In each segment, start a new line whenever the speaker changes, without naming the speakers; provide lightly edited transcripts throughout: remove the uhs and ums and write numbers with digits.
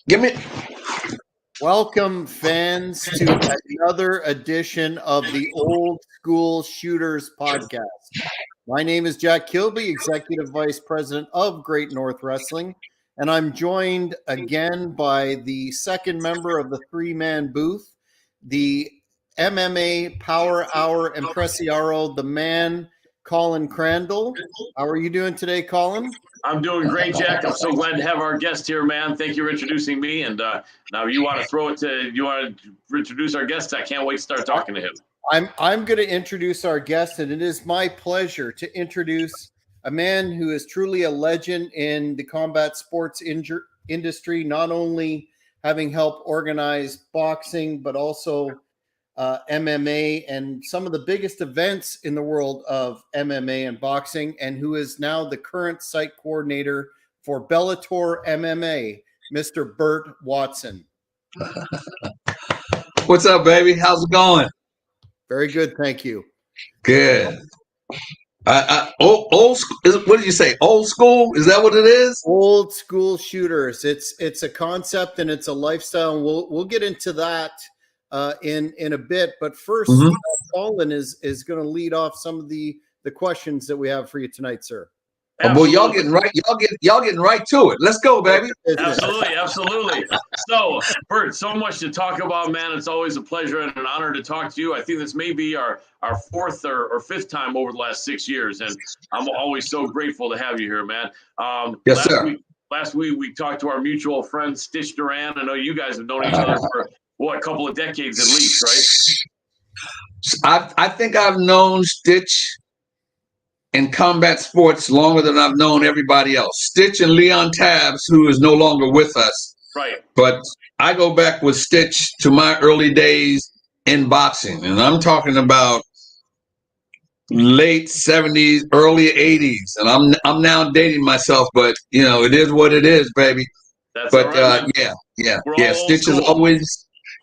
Give me.
Welcome, fans, to another edition of the Old School Shooters podcast. My name is Jack Kilby, Executive Vice President of Great North Wrestling, and I'm joined again by the second member of the three-man booth, the MMA Power Hour Impresiaro, the man, Colin Crandall. How are you doing today, Colin?
I'm doing great, Jack. I'm so glad to have our guest here, man. Thank you for introducing me. And now you want to introduce our guest? I can't wait to start talking to him.
I'm going to introduce our guest, and it is my pleasure to introduce a man who is truly a legend in the combat sports industry, not only having helped organize boxing, but also MMA and some of the biggest events in the world of MMA and boxing, and who is now the current site coordinator for Bellator MMA, Mr. Burt Watson.
What's up, baby? How's it going?
Very good, thank you.
Good. Old school. What did you say? Old school? Is that what it is?
Old school shooters. It's a concept and it's a lifestyle. And we'll get into that in a bit. But first, Colin is going to lead off some of the questions that we have for you tonight, sir.
Oh, boy, y'all getting right to it. Let's go, baby.
Absolutely. So, Burt, so much to talk about, man. It's always a pleasure and an honor to talk to you. I think this may be our fourth or fifth time over the last 6 years, and I'm always so grateful to have you here, man.
Yes, sir.
Last week we talked to our mutual friend Stitch Duran. I know you guys have known each other for a couple of decades at least,
right? I think I've known Stitch in combat sports longer than I've known everybody else. Stitch and Leon Tabbs, who is no longer with us.
Right.
But I go back with Stitch to my early days in boxing. And I'm talking about late 70s, early 80s. And I'm now dating myself, but it is what it is, baby.
That's all right,
yeah. Stitch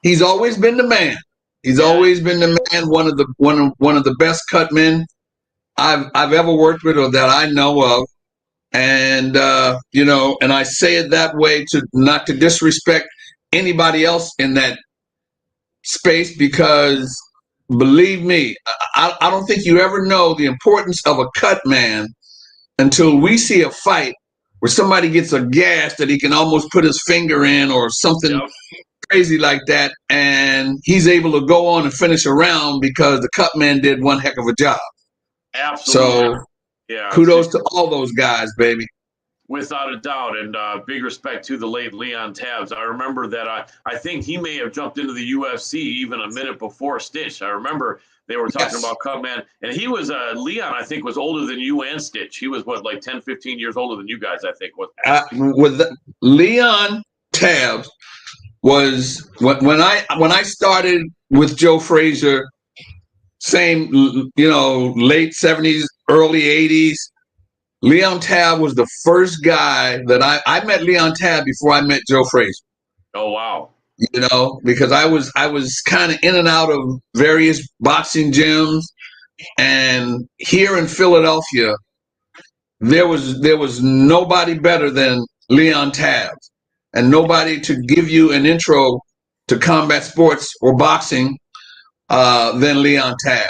he's always been the man. He's always been the man, one of the best cut men I've ever worked with or that I know of. And, and I say it that way to not to disrespect anybody else in that space, because believe me, I don't think you ever know the importance of a cut man until we see a fight where somebody gets a gash that he can almost put his finger in or something crazy like that. And he's able to go on and finish a round because the cut man did one heck of a job.
Absolutely.
So, kudos to all those guys, baby.
Without a doubt, and big respect to the late Leon Tabbs. I remember that I think he may have jumped into the UFC even a minute before Stitch. I remember they were talking about Cutman, and he was Leon, I think, was older than you and Stitch. He was, like 10, 15 years older than you guys, I think.
Leon Tabbs was, when I started with Joe Frazier, same, late 70s, early 80s. Leon Tabb was the first guy that I met Leon Tabb before I met Joe Frazier.
Oh, wow.
Because I was kind of in and out of various boxing gyms. And here in Philadelphia, there was nobody better than Leon Tabb, and nobody to give you an intro to combat sports or boxing than Leon Tabb.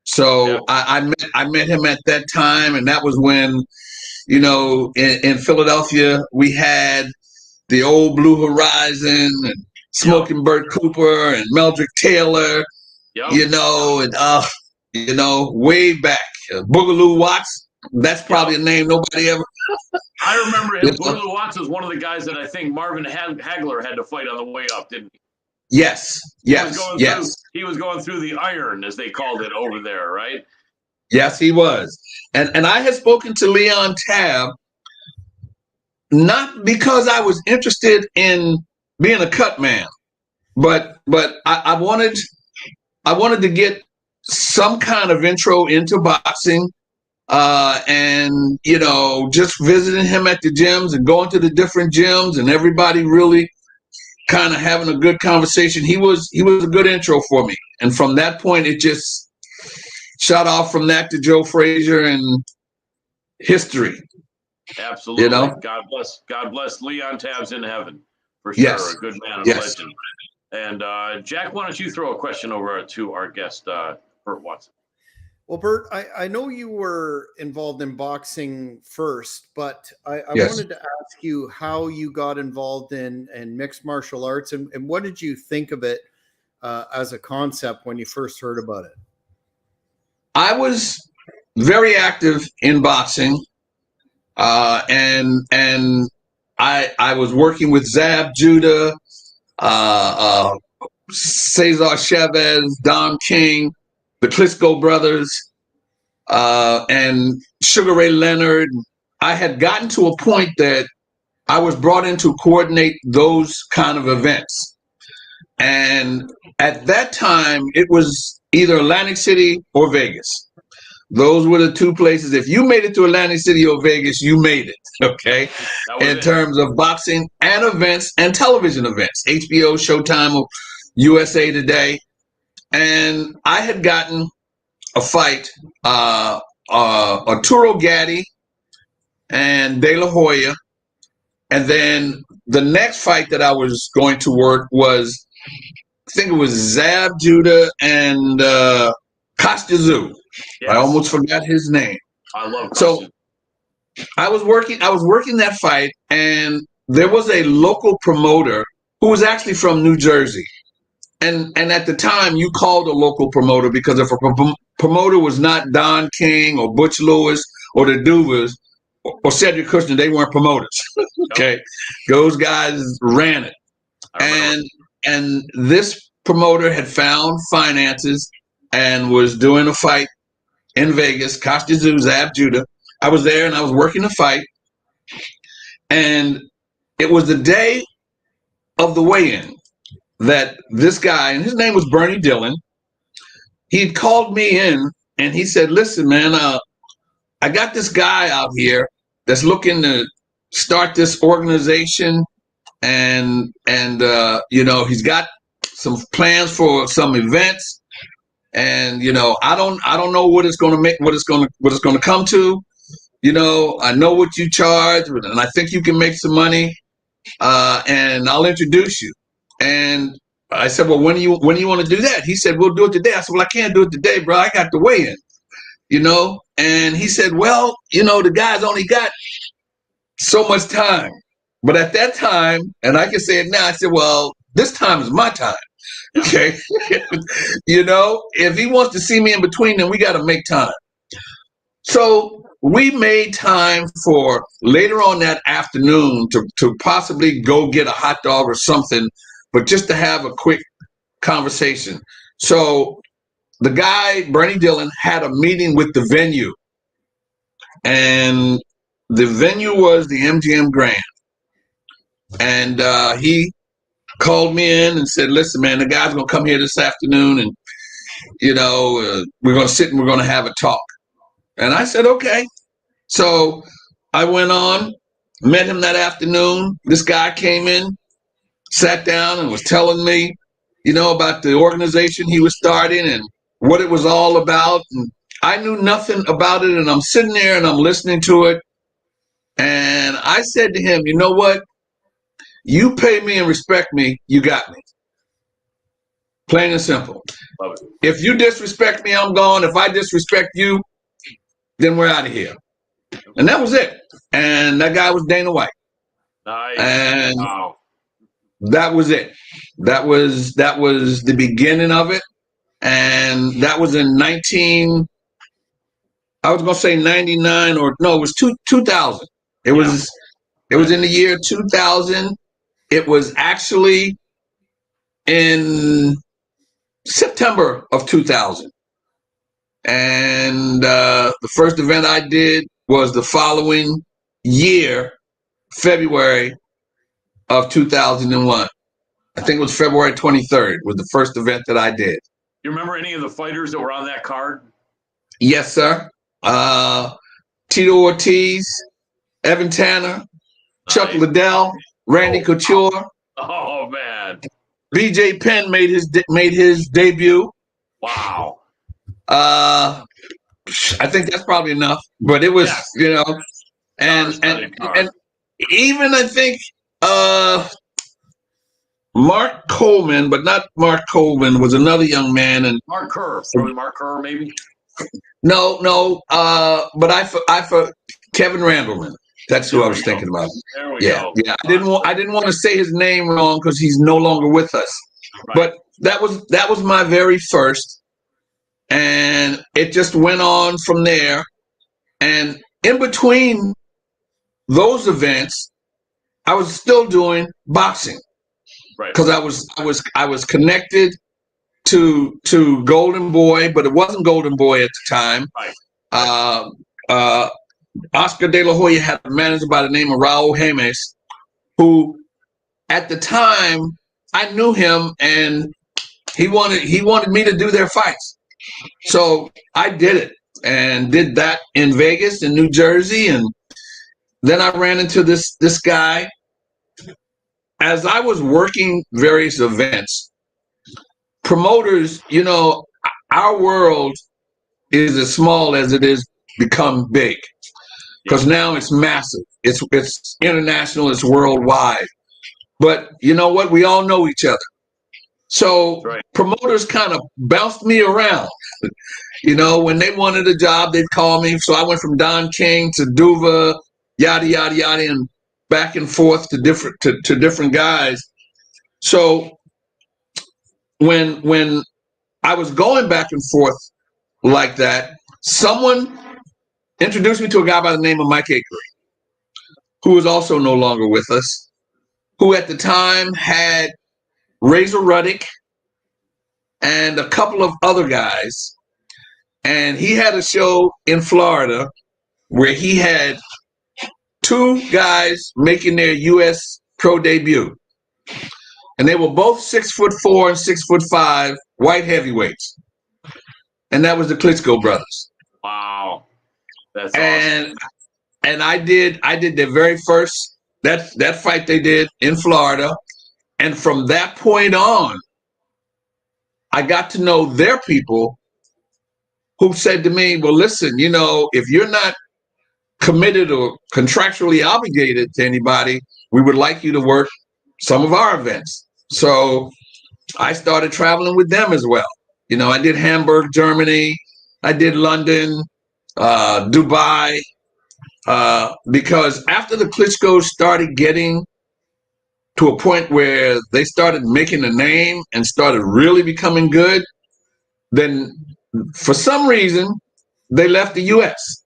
So I met him at that time, and that was when, in Philadelphia we had the old Blue Horizon and Smoking Burt Cooper and Meldrick Taylor, way back. Boogaloo Watts, that's probably a name nobody ever.
I remember him. Boogaloo Watts was one of the guys that I think Marvin Hagler had to fight on the way up, didn't he?
Yes.
He was going through the iron, as they called it over there, right?
Yes, he was. And I had spoken to Leon Tabb, not because I was interested in being a cut man, but I wanted to get some kind of intro into boxing, and just visiting him at the gyms and going to the different gyms and everybody really kind of having a good conversation. He was a good intro for me, and from that point it just shot off from that to Joe Frazier and history.
Absolutely. God bless Leon Tabbs in heaven. for sure.
Yes.
A good man, a
Yes.
legend. And Jack, why don't you throw a question over to our guest, Burt Watson?
Well, Burt, I know you were involved in boxing first, but I
Yes.
wanted to ask you how you got involved in mixed martial arts, and what did you think of it as a concept when you first heard about it?
I was very active in boxing, and I was working with Zab Judah, Cesar Chavez, Don King, the Klitschko brothers, and Sugar Ray Leonard. I had gotten to a point that I was brought in to coordinate those kind of events. And at that time, it was either Atlantic City or Vegas. Those were the two places. If you made it to Atlantic City or Vegas, you made it, okay? In terms of boxing and events and television events, HBO, Showtime, or USA Today. And I had gotten a fight, Arturo Gatti and De La Hoya. And then the next fight that I was going to work was, I think it was Zab Judah and Costa Zoo. Yes. I almost forgot his name.
I love Costa.
So I was working that fight, and there was a local promoter who was actually from New Jersey. And at the time, you called a local promoter because if a promoter was not Don King or Butch Lewis or the Duvers or Cedric Kushner, they weren't promoters. Okay, those guys ran it, and this promoter had found finances and was doing a fight in Vegas. Costa Zoo, Zab Judah. I was there and I was working the fight, and it was the day of the weigh-in that this guy, and his name was Bernie Dillon, he'd called me in and he said, "Listen, man, I got this guy out here that's looking to start this organization, and you know, he's got some plans for some events, and you know, I don't know what it's going to come to. You know, I know what you charge, and I think you can make some money, and I'll introduce you." And I said, "Well, when do you want to do that?" He said, "We'll do it today." I said, "Well, I can't do it today, bro. I got the weigh-in, you know." And he said, "Well, you know, the guy's only got so much time." But at that time, and I can say it now, I said, "Well, this time is my time." Okay. You know, if he wants to see me in between, then we got to make time. So we made time for later on that afternoon to possibly go get a hot dog or something, but just to have a quick conversation. So the guy, Bernie Dillon, had a meeting with the venue, and the venue was the MGM Grand. And he called me in and said, "Listen, man, the guy's going to come here this afternoon, and, you know, we're going to sit and we're going to have a talk." And I said, "Okay." So I went on, met him that afternoon. This guy came in, sat down, and was telling me, you know, about the organization he was starting and what it was all about. And I knew nothing about it, and I'm sitting there and I'm listening to it. And I said to him, "You know what? You pay me and respect me, you got me. Plain and simple. If you disrespect me, I'm gone. If I disrespect you, then we're out of here." And that was it. And that guy was Dana White.
Nice.
And
wow.
That was it. That was the beginning of it. And that was in 99, or no, it was 2000. It was in the year 2000. It was actually in September of 2000. And the first event I did was the following year, February of 2001. I think it was February 23rd was the first event that I did.
You remember any of the fighters that were on that card?
Yes, sir. Tito Ortiz, Evan Tanner, nice. Chuck Liddell, Randy Couture.
Oh man.
BJ Penn made his debut.
Wow.
I think that's probably enough, but it was, you know, and even I think Mark Coleman, but not Mark Coleman, was another young man. And
Mark Kerr, probably Mark Kerr, maybe.
no, but I for Kevin Randleman. That's who I was thinking about.
There we
go. Yeah. I didn't want to say his name wrong because he's no longer with us. Right. But that was my very first, and it just went on from there. And in between those events, I was still doing boxing, right? Because I was connected to Golden Boy, but it wasn't Golden Boy at the time. Right. Oscar De La Hoya had a manager by the name of Raul James, who at the time I knew him, and he wanted me to do their fights. So I did it and did that in Vegas and New Jersey. And then I ran into this guy. As I was working various events, promoters, our world is as small as it is become big, because now it's massive. It's international, it's worldwide. But you know what? We all know each other. So promoters kind of bounced me around. When they wanted a job, they'd call me. So I went from Don King to Duva, yada, yada, yada, and back and forth to different guys. So when I was going back and forth like that, someone introduced me to a guy by the name of Mike Akery, who is also no longer with us, who at the time had Razor Ruddock and a couple of other guys. And he had a show in Florida where he had two guys making their U.S. pro debut. And they were both 6'4" and 6'5" white heavyweights. And that was the Klitschko brothers.
Wow. That's awesome.
And I did their very first that fight they did in Florida. And from that point on, I got to know their people, who said to me, well, listen, if you're not committed or contractually obligated to anybody, we would like you to work some of our events. So I started traveling with them as well. I did Hamburg, Germany. I did London, Dubai, because after the Klitschkos started getting to a point where they started making a name and started really becoming good, then for some reason they left the U.S.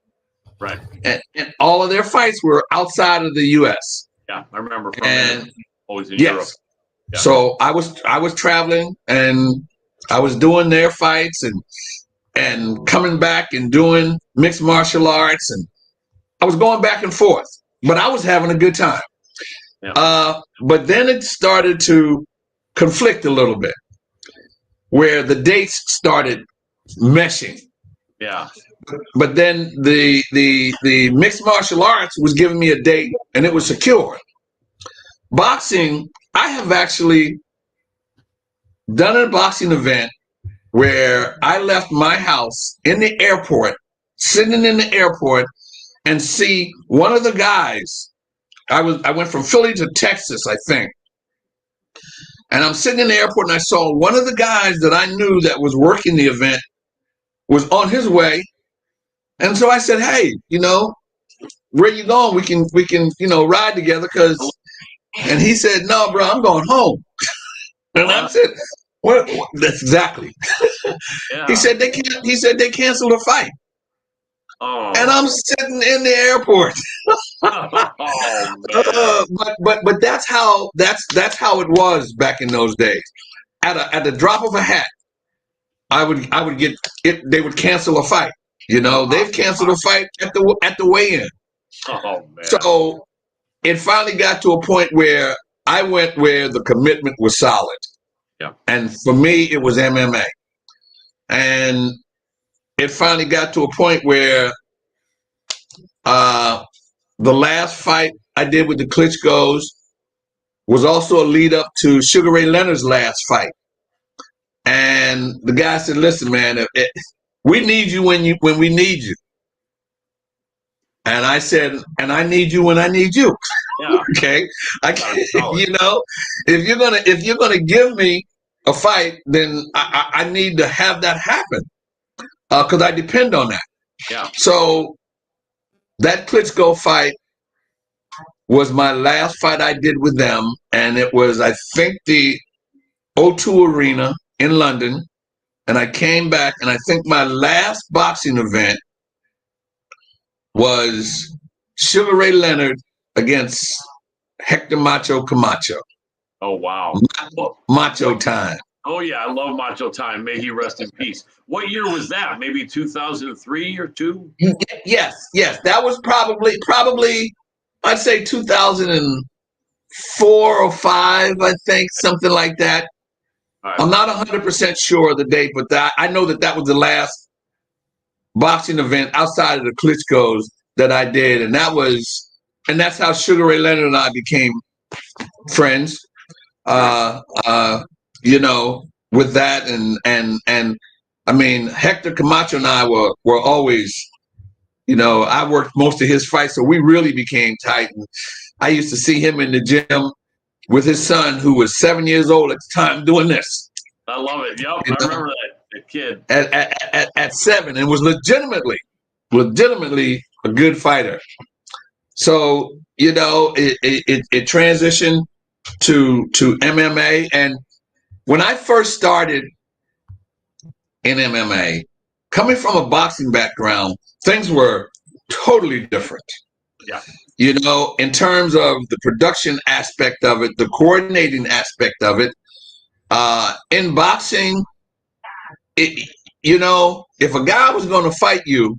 Right.
And all of their fights were outside of the U.S.
Yeah, I remember. Always in
Europe.
Yes. Yeah.
So I was traveling, and I was doing their fights and coming back and doing mixed martial arts, and I was going back and forth, but I was having a good time. Yeah. But then it started to conflict a little bit, where the dates started meshing.
Yeah.
But then the mixed martial arts was giving me a date, and it was secure. Boxing, I have actually done a boxing event where I left my house in the airport, sitting in the airport, and see one of the guys. I went from Philly to Texas, I think. And I'm sitting in the airport, and I saw one of the guys that I knew that was working the event was on his way. And so I said, hey, where you going? We can ride together, and he said, no, bro, I'm going home. And I said, what? That's exactly. Yeah. He said they canceled the fight. Oh. And I'm sitting in the airport. But that's how it was back in those days. At the drop of a hat, I would get it. They would cancel a fight. They've canceled a fight at the weigh-in. Oh, man. So it finally got to a point where I went where the commitment was solid. Yeah. And for me, it was MMA. And it finally got to a point where the last fight I did with the Klitschkos was also a lead up to Sugar Ray Leonard's last fight. And the guy said, listen, man, we need you when we need you. And I said, and I need you when I need you.
Yeah.
Okay. I can't, you know, if you're gonna give me a fight, then I need to have that happen. Because I depend on that.
Yeah.
So that Klitschko fight was my last fight I did with them, and it was, I think, the O2 Arena in London. And I came back, and I think my last boxing event was Sugar Ray Leonard against Hector Macho Camacho.
Oh, wow.
Macho time.
Oh, yeah. I love Macho time. May he rest in peace. What year was that? Maybe 2003 or 2?
Yes. That was probably, I'd say 2004 or 5, I think, something like that. Right. I'm not 100% sure of the date, but I know that was the last boxing event outside of the Klitschko's that I did, and that's how Sugar Ray Leonard and I became friends. You know, with that, and I mean, Hector Camacho and I were always, you know, I worked most of his fights, so we really became tight. And I used to see him in the gym with his son, who was 7 years old at the time, doing this.
I love it. Yep, I remember that kid
at 7, and was legitimately a good fighter. So, you know, it transitioned to MMA, and when I first started in MMA, coming from a boxing background, things were totally different.
Yeah.
You know, in terms of the production aspect of it, the coordinating aspect of it, in boxing, you know, if a guy was going to fight you,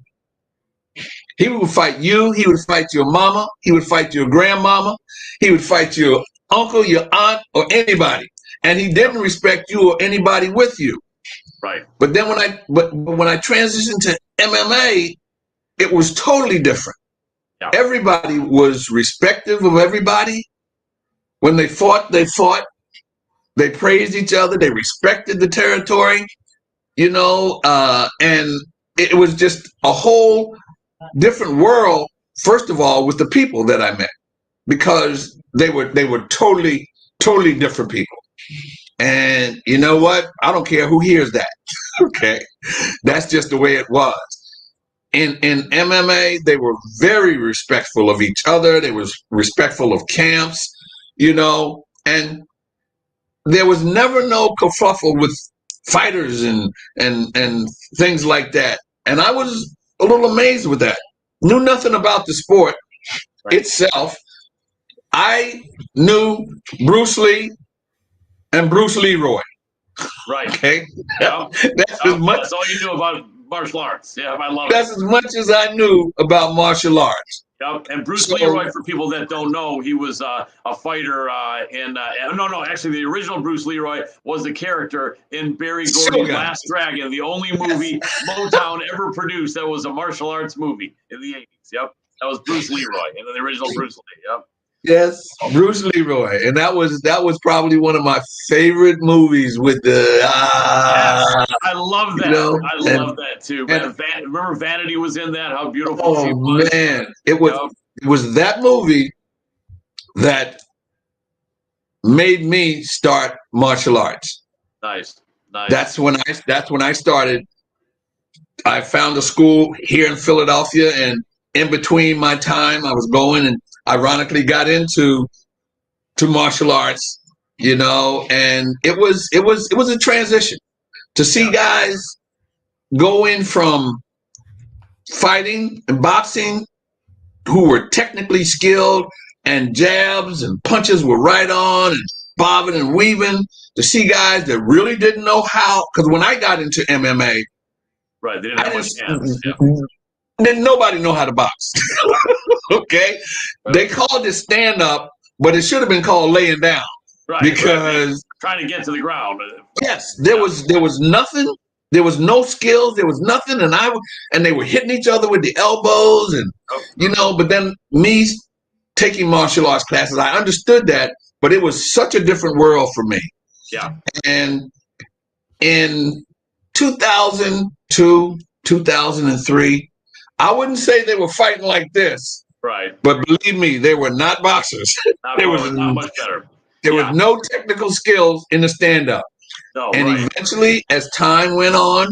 he would fight you, he would fight your mama, he would fight your grandmama, he would fight your uncle, your aunt, or anybody. And he didn't respect you or anybody with you.
Right.
But then when I transitioned to MMA, it was totally different. Yeah. Everybody was respectful of everybody. When they fought, they praised each other, they respected the territory, you know, and it was just a whole different world, first of all, with the people that I met, because they were totally different people. And you know what? I don't care who hears that. Okay. That's just the way it was. In MMA, they were very respectful of each other. They was respectful of camps, you know, and there was never no kerfuffle with fighters and things like that. And I was a little amazed with that. Knew nothing about the sport itself. I knew Bruce Lee and Bruce Leroy.
Right.
Okay.
Yep.
That's as much.
That's all you knew about martial arts. Yeah, I love it.
That's as much as I knew about martial arts.
Yep. And Bruce Leroy, for people that don't know, he was a fighter actually the original Bruce Leroy was the character in Barry Gordy's Last Dragon, the only movie Motown ever produced that was a martial arts movie in the 80s. Yep. That was Bruce Leroy, and the original Bruce Lee. Yep.
Yes, Bruce Leroy, and that was probably one of my favorite movies with the.
Yes, I love that. You know, I love that too. Man. Remember Vanity was in that? How beautiful she was.
Man, it was that movie that made me start martial arts.
Nice.
That's when I started. I found a school here in Philadelphia, and in between my time, I was going and ironically got into martial arts, you know, and it was a transition to see guys go in from fighting and boxing who were technically skilled and jabs and punches were right on and bobbing and weaving, to see guys that really didn't know how, because when I got into MMA,
right, they didn't have much hands.
Didn't nobody know how to box. Okay, they called it stand up, but it should have been called laying down.
Right,
because
trying to get to the ground.
Yes, there was nothing. There was no skills. There was nothing, and they were hitting each other with the elbows, and you know. But then me taking martial arts classes, I understood that, but it was such a different world for me.
Yeah.
And in 2002, 2003. I wouldn't say they were fighting like this.
Right.
But believe me, they were not boxers.
Not much better.
There was no technical skills in the stand-up.
No,
and
right.
eventually, as time went on,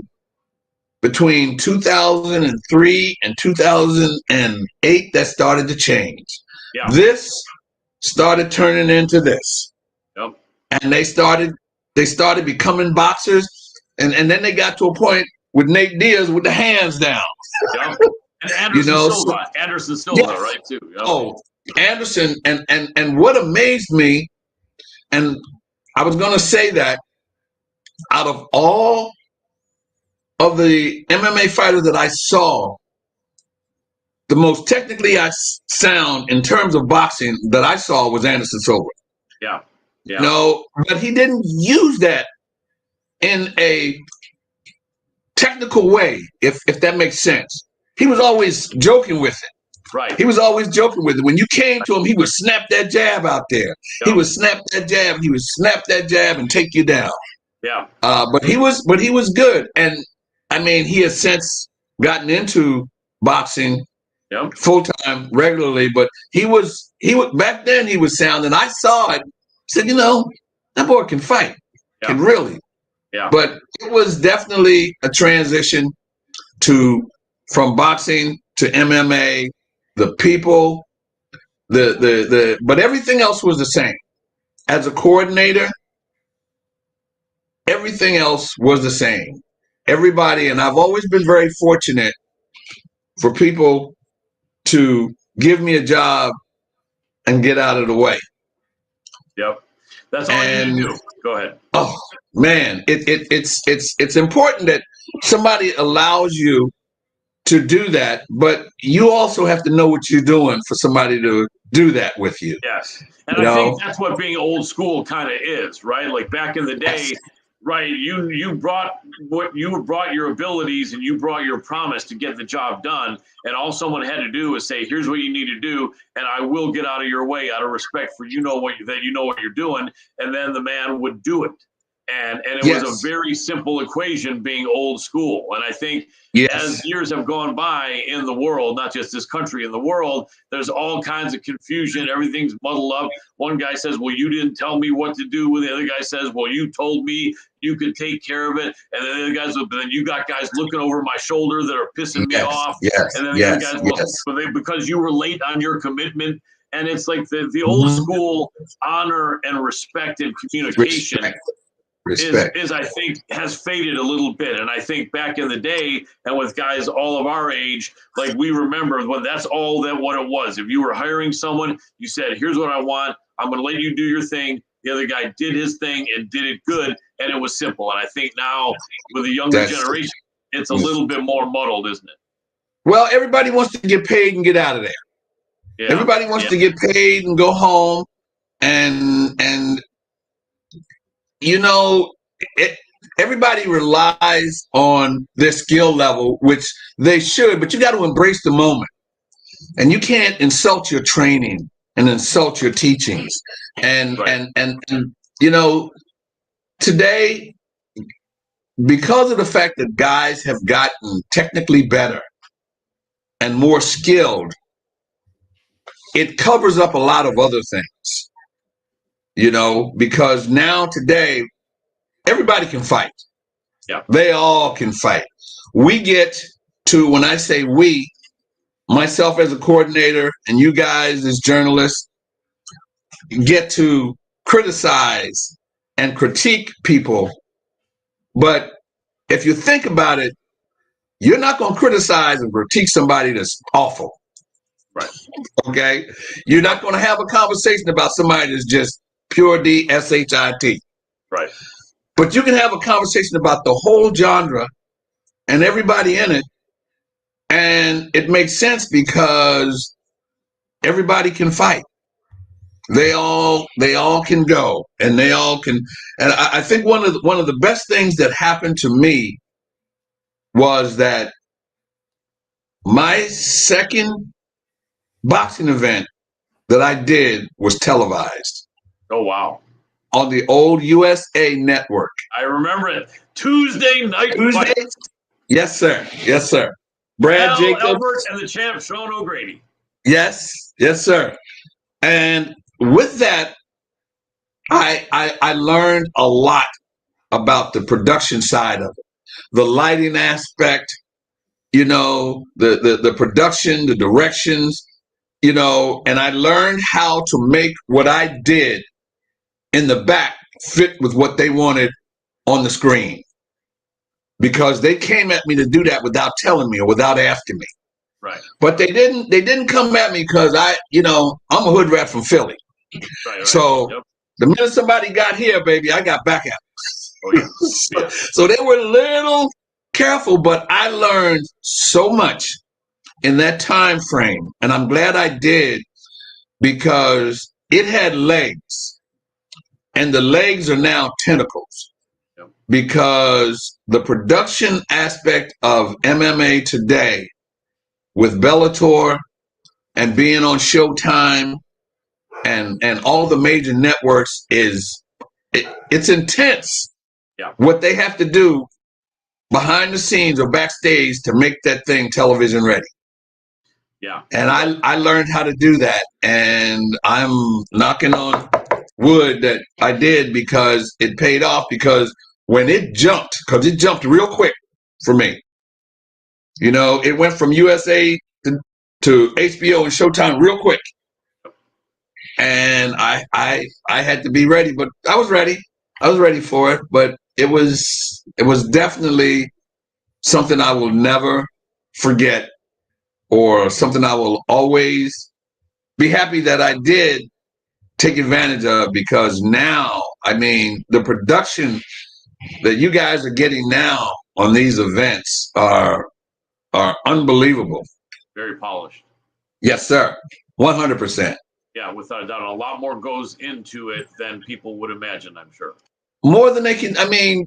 between 2003 and 2008, that started to change.
Yeah.
This started turning into this.
Yep.
And they started becoming boxers. And then they got to a point with Nate Diaz with the hands down.
Yep. And Anderson Silva,
yes.
right, too. Yep.
Oh, Anderson. And what amazed me, and I was going to say that out of all of the MMA fighters that I saw, the most technically sound in terms of boxing that I saw was Anderson Silva.
Yeah. Yeah.
No, but he didn't use that in a technical way, if that makes sense. He was always joking with it.
Right.
He was always joking with it. When you came to him, he would snap that jab out there. Yep. He would snap that jab. He would snap that jab and take you down.
Yeah.
But he was good. And I mean, he has since gotten into boxing full time regularly, but he was back then he was sound, and I saw it, said, that boy can fight. Can really.
Yeah.
But it was definitely a transition from boxing to MMA, the people, but everything else was the same. As a coordinator, everything else was the same. Everybody, and I've always been very fortunate for people to give me a job and get out of the way.
Yep. That's all you need to do. Go ahead.
Oh man, it's important that somebody allows you to do that, but you also have to know what you're doing for somebody to do that with you.
Yes. And I think that's what being old school kind of is, right? Like back in the day, right, you brought your abilities and you brought your promise to get the job done, and all someone had to do was say, here's what you need to do, and I will get out of your way out of respect for that you know what you're doing, and then the man would do it. And it was a very simple equation, being old school. And I think as years have gone by in the world, not just this country, in the world, there's all kinds of confusion. Everything's muddled up. One guy says, well, you didn't tell me what to do. The other guy says, well, you told me you could take care of it. And then the other guys, but then you got guys looking over my shoulder that are pissing me off. And then the other guys, because you were late on your commitment. And it's like the old school honor and respect and communication.
Respect.
Is I think has faded a little bit. And I think back in the day, and with guys all of our age, like we remember when that's all that what it was. If you were hiring someone, you said, here's what I want. I'm going to let you do your thing. The other guy did his thing and did it good. And it was simple. And I think now with the younger generation, it's a little bit more muddled, isn't it?
Well, everybody wants to get paid and get out of there. Yeah. Everybody wants to get paid and go home and everybody relies on their skill level, which they should, but you got to embrace the moment. And you can't insult your training and insult your teachings. And today, because of the fact that guys have gotten technically better and more skilled, it covers up a lot of other things. Because now today, everybody can fight.
Yeah.
They all can fight. We get to, when I say we, myself as a coordinator and you guys as journalists, get to criticize and critique people. But if you think about it, you're not going to criticize and critique somebody that's awful.
Right.
Okay? You're not going to have a conversation about somebody that's just pure D-S-H-I-T.
Right.
But you can have a conversation about the whole genre and everybody in it, and it makes sense because everybody can fight. They all can go, and they all can. And I think one of the best things that happened to me was that my second boxing event that I did was televised.
Oh, wow.
On the old USA network.
I remember it. Tuesday night.
Tuesday? Yes, sir. Yes, sir. Brad
Al
Jacobs.
Albert and the champ, Sean O'Grady.
Yes, yes, sir. And with that, I learned a lot about the production side of it, the lighting aspect, the production, the directions, and I learned how to make what I did in the back fit with what they wanted on the screen, because they came at me to do that without telling me or without asking me.
Right.
But they didn't come at me because I'm a hood rat from Philly.
Right.
So
Yep.
the minute somebody got here, baby, I got back at them.
Oh, yeah.
So they were a little careful, but I learned so much in that time frame, and I'm glad I did, because it had legs, and the legs are now tentacles.
Yep.
Because the production aspect of MMA today, with Bellator and being on Showtime and all the major networks, it's intense.
Yeah.
What they have to do behind the scenes or backstage to make that thing television ready.
Yeah.
And I learned how to do that, and I'm knocking on wood that I did, because it paid off, because when it jumped real quick for me. It went from USA to HBO and Showtime real quick. And I had to be ready, but I was ready. I was ready for it, but it was definitely something I will never forget, or something I will always be happy that I did take advantage of, because now, the production that you guys are getting now on these events are unbelievable.
Very polished.
Yes, sir. 100%.
Yeah, without a doubt. A lot more goes into it than people would imagine, I'm sure.
More than they can. The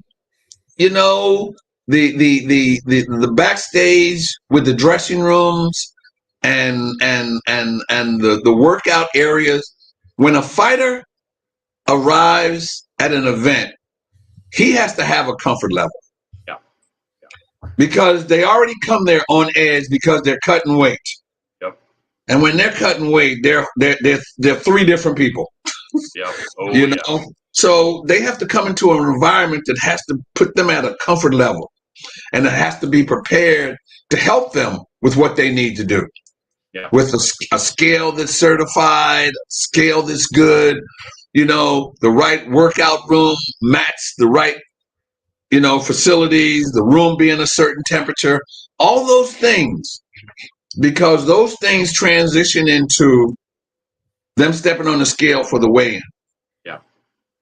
backstage with the dressing rooms and the workout areas. When a fighter arrives at an event, he has to have a comfort level.
Yeah.
Because they already come there on edge, because they're cutting weight.
Yep.
And when they're cutting weight, they're three different people.
Yeah. Oh, yeah.
So they have to come into an environment that has to put them at a comfort level, and it has to be prepared to help them with what they need to do.
Yeah.
With a scale that's certified, scale that's good, the right workout room, mats, the right, facilities, the room being a certain temperature, all those things, because those things transition into them stepping on the scale for the weigh-in.
Yeah.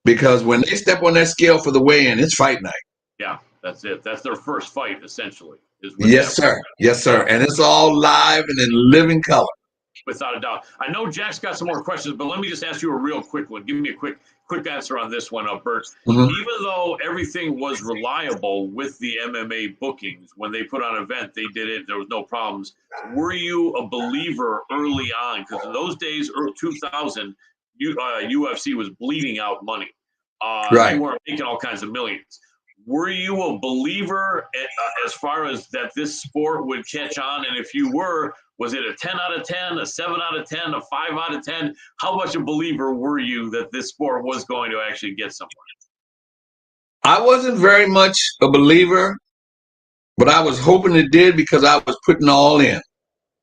Because when they step on that scale for the weigh-in, it's fight night.
Yeah, that's it. That's their first fight, essentially.
Yes, sir. Yes, sir. And it's all live and in living color.
Without a doubt. I know Jack's got some more questions, but let me just ask you a real quick one. Give me a quick answer on this one, Burt.
Mm-hmm.
Even though everything was reliable with the MMA bookings, when they put on an event, they did it. There was no problems. Were you a believer early on? Because in those days, early 2000, UFC was bleeding out money.
Right.
They weren't making all kinds of millions. Were you a believer as far as that this sport would catch on? And if you were, was it a 10 out of 10, a 7 out of 10, a 5 out of 10? How much a believer were you that this sport was going to actually get somewhere?
I wasn't very much a believer, but I was hoping it did, because I was putting all in.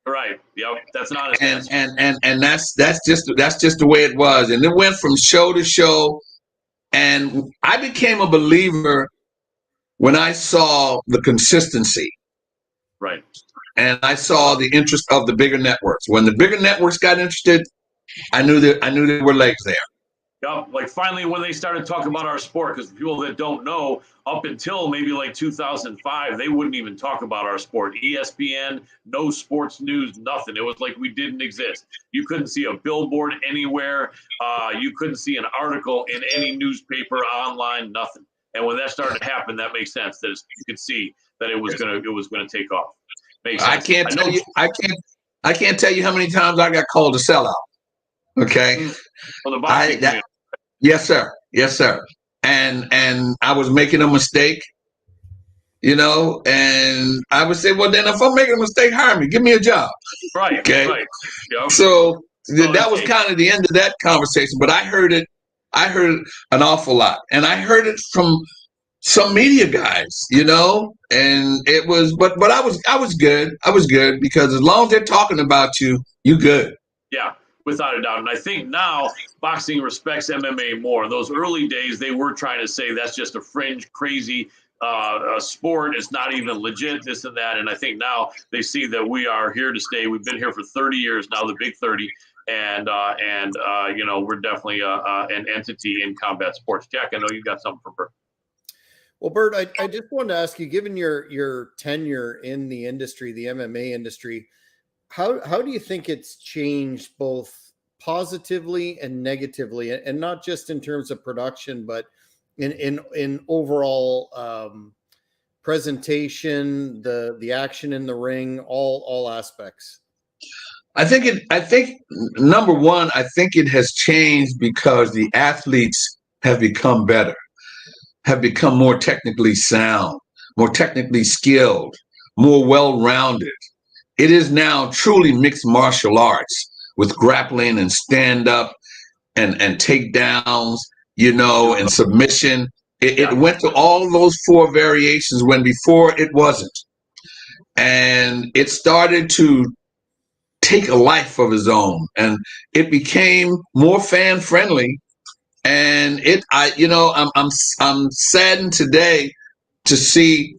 Right. Yep. That's an honest answer.
And that's just the way it was. And it went from show to show. And I became a believer when I saw the consistency.
Right.
And I saw the interest of the bigger networks. When the bigger networks got interested, I knew there were legs there.
Yep. Like finally when they started talking about our sport, because people that don't know, up until maybe like 2005, they wouldn't even talk about our sport. ESPN, no sports news, nothing. It was like we didn't exist. You couldn't see a billboard anywhere. You couldn't see an article in any newspaper, online, nothing. And when that started to happen, that makes sense. That you could see that it was gonna take off. Makes sense.
I can't tell you how many times I got called a sellout. Okay.
Well, the boxing community.
Yes, sir. Yes, sir. And I was making a mistake, and I would say, well, then if I'm making a mistake, hire me, give me a job.
Right.
Okay.
Right. Yep.
So that was kind of the end of that conversation, but I heard an awful lot, and I heard it from some media guys, and it was, but I was good. I was good because as long as they're talking about you, you good.
Yeah, without a doubt. And I think now boxing respects MMA more. Those early days, they were trying to say that's just a fringe, crazy sport. It's not even legit, this and that. And I think now they see that we are here to stay. We've been here for 30 years now, the big 30. And we're definitely an entity in combat sports. Jack, I know you got something for Burt.
Well, Burt, I just wanted to ask you, given your tenure in the industry, the MMA industry, how do you think it's changed both positively and negatively, and not just in terms of production, but in overall presentation, the action in the ring, all aspects?
I think number one, I think it has changed because the athletes have become better, have become more technically sound, more technically skilled, more well-rounded. It is now truly mixed martial arts with grappling and stand-up and takedowns, and submission. It went to all those 4 variations when before it wasn't. And it started to take a life of his own, and it became more fan friendly. And I'm saddened today to see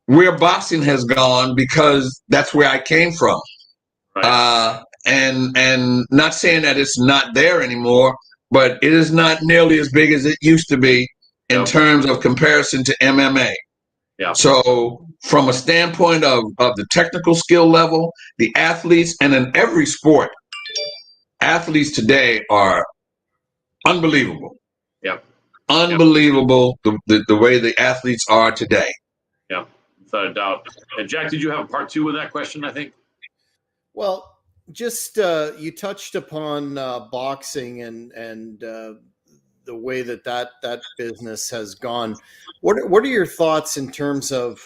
where boxing has gone, because that's where I came from. Right. And not saying that it's not there anymore, but it is not nearly as big as it used to be in terms of comparison to MMA. Yeah. So from a standpoint of the technical skill level, the athletes, and in every sport, athletes today are unbelievable. Yep. Unbelievable. Yep. The way the athletes are today.
Yeah, without a doubt. And Jack, did you have a part 2 of that question, I think?
Well, just you touched upon boxing and the way that business has gone. What are your thoughts in terms of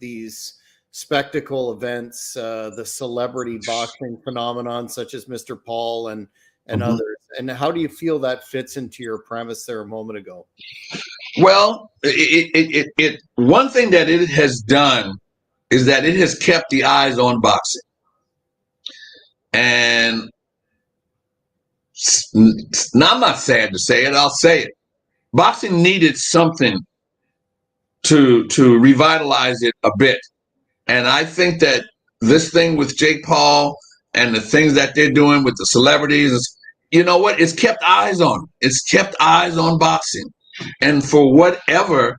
these spectacle events, the celebrity boxing phenomenon, such as Mr. Paul and others? And how do you feel that fits into your premise there a moment ago?
Well, it one thing that it has done is that it has kept the eyes on boxing. And now, I'm not sad to say it, I'll say it. Boxing needed something to revitalize it a bit. And I think that this thing with Jake Paul and the things that they're doing with the celebrities, you know what? It's kept eyes on them. It's kept eyes on boxing. And for whatever,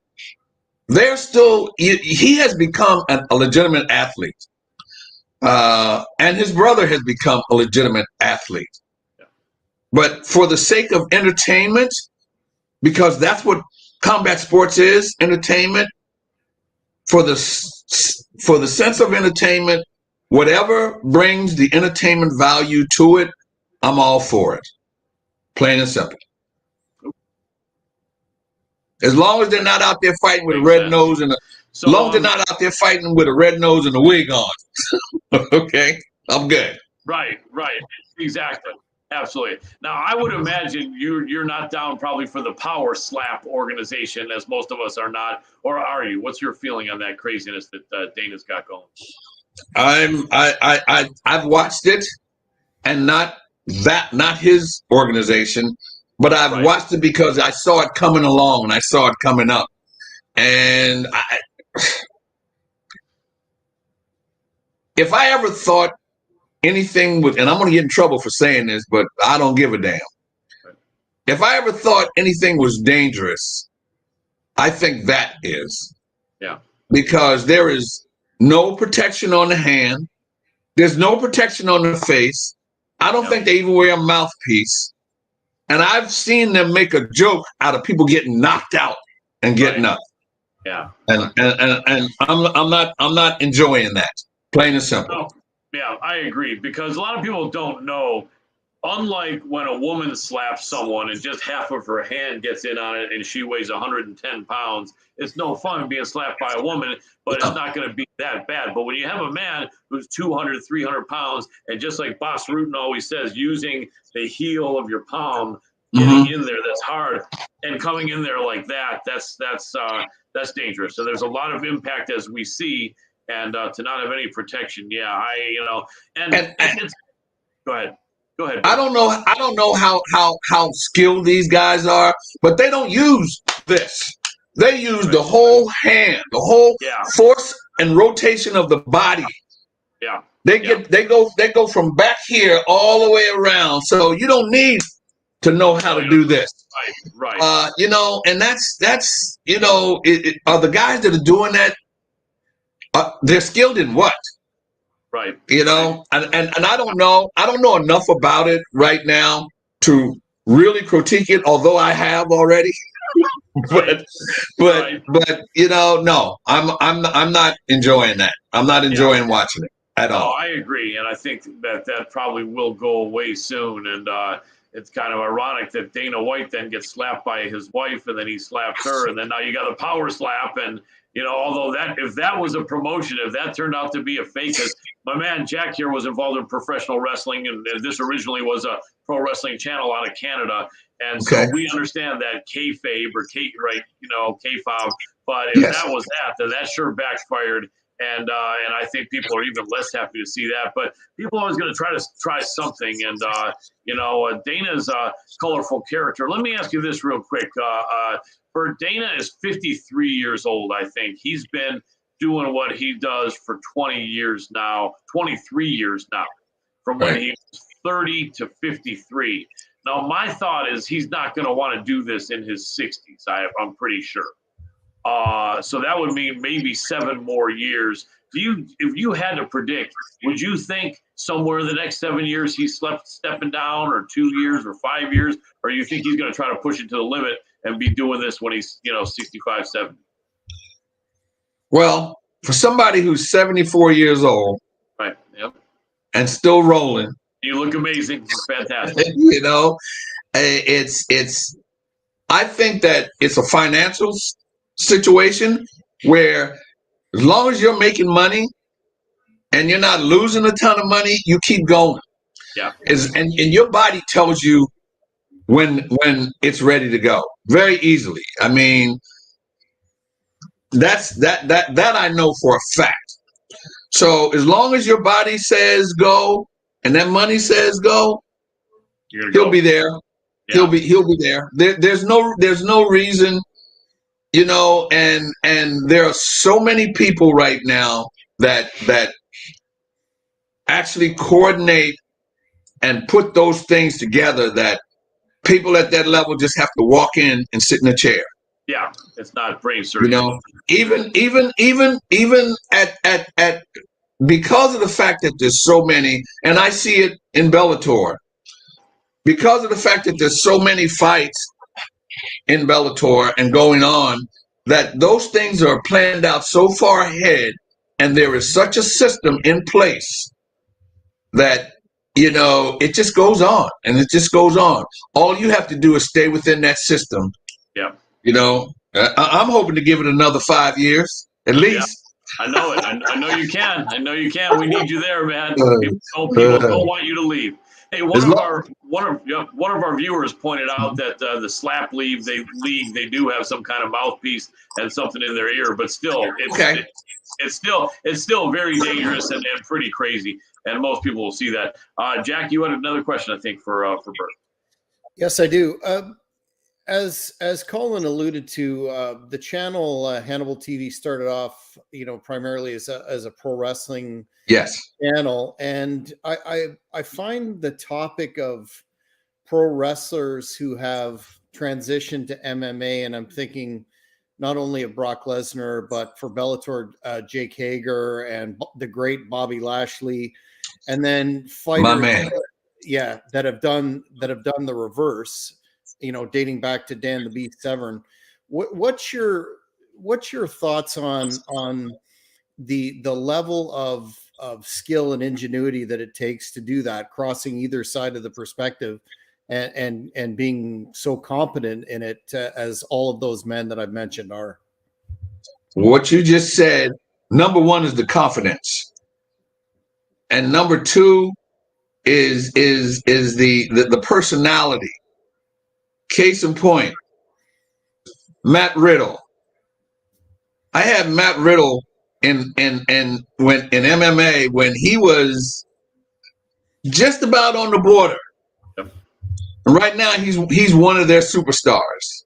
he has become a legitimate athlete. And his brother has become a legitimate athlete. But for the sake of entertainment, because that's what combat sports is, entertainment, for the sense of entertainment, whatever brings the entertainment value to it, I'm all for it. Plain and simple. As long as they're not out there fighting with a red nose and as long as they're not out there fighting with a red nose and a wig on, okay, I'm good.
Right, exactly. Absolutely. Now, I would imagine you're not down probably for the power slap organization, as most of us are not, or are you? What's your feeling on that craziness that Dana's got going?
I've watched it, and not his organization, but I've watched it because I saw it coming along and I saw it coming up, and if I ever thought anything would, and I'm going to get in trouble for saying this, but I don't give a damn. If I ever thought anything was dangerous, I think that is. Yeah. Because there is no protection on the hand. There's no protection on the face. I don't think they even wear a mouthpiece. And I've seen them make a joke out of people getting knocked out and getting up. Yeah. And I'm not enjoying that. Plain and simple.
Oh. Yeah, I agree, because a lot of people don't know unlike when a woman slaps someone and just half of her hand gets in on it and she weighs 110 pounds, it's no fun being slapped by a woman, but it's not going to be that bad. But when you have a man who's 200, 300 pounds, and just like Boss Rutan always says, using the heel of your palm, getting in there, that's hard, and coming in there like that, that's dangerous. So there's a lot of impact as we see, and to not have any protection, and it's, go ahead. Go ahead.
I don't know how skilled these guys are, but they don't use this. They use the whole hand, the whole force and rotation of the body.
Yeah.
They go from back here all the way around. So you don't need to know how to do this.
Right.
And that's are the guys that are doing that, they're skilled in what?
Right.
And I don't know enough about it right now to really critique it, although I have already. but no, I'm not enjoying that. I'm not enjoying watching it at all.
I agree, and I think that probably will go away soon. And it's kind of ironic that Dana White then gets slapped by his wife, and then he slapped her, and then now you got a power slap. And although if that was a promotion, if that turned out to be a fake, my man Jack here was involved in professional wrestling, and this originally was a pro wrestling channel out of Canada, and so we understand that kayfabe or kayfabe. But if that was then that sure backfired. And I think people are even less happy to see that. But people are always going to try something. And, Dana's a colorful character. Let me ask you this real quick. Dana is 53 years old, I think. He's been doing what he does for 23 years now, from when he was 30 to 53. Now, my thought is he's not going to want to do this in his 60s, I'm pretty sure. So that would mean maybe 7 more years. If you had to predict, would you think somewhere in the next 7 years he's stepping down, or 2 years, or 5 years, or you think he's going to try to push it to the limit and be doing this when he's 65, 70?
Well, for somebody who's 74 years old,
right,
and still rolling,
you look amazing. It's fantastic.
It's. I think that it's a financial situation where, as long as you're making money and you're not losing a ton of money, you keep going.
Yeah.
And your body tells you when it's ready to go very easily. I mean, that I know for a fact. So as long as your body says go and that money says go, he'll be there. Yeah. He'll be there. There's no reason. And there are so many people right now that actually coordinate and put those things together, that people at that level just have to walk in and sit in a chair.
Yeah, it's not brain surgery.
Even at because of the fact that there's so many, and I see it in Bellator, because of the fact that there's so many fights in Bellator and going on, that those things are planned out so far ahead, and there is such a system in place that it just goes on, and it just goes on. All you have to do is stay within that system.
Yeah.
I'm hoping to give it another 5 years at least.
Yeah. I know it. I know you can. I know you can. We need you there, man. People don't want you to leave. Hey, one of our viewers pointed out that the slap league they do have some kind of mouthpiece and something in their ear, but still, it's still very dangerous and pretty crazy, and most people will see that. Jack, you had another question, I think, for Burt.
Yes, I do. As Colin alluded to, the channel Hannibal TV started off, primarily as a pro wrestling channel, and I find the topic of pro wrestlers who have transitioned to MMA, and I'm thinking not only of Brock Lesnar, but for Bellator, Jake Hager and the great Bobby Lashley, and then fighters, that have done the reverse. Dating back to Dan the Beast Severn. What's your thoughts on the level of skill and ingenuity that it takes to do that, crossing either side of the perspective, and being so competent in it as all of those men that I've mentioned are.
What you just said, number one is the confidence, and number two is the personality. Case in point, Matt Riddle. I had Matt Riddle in MMA when he was just about on the border.
Yep.
Right now, he's one of their superstars.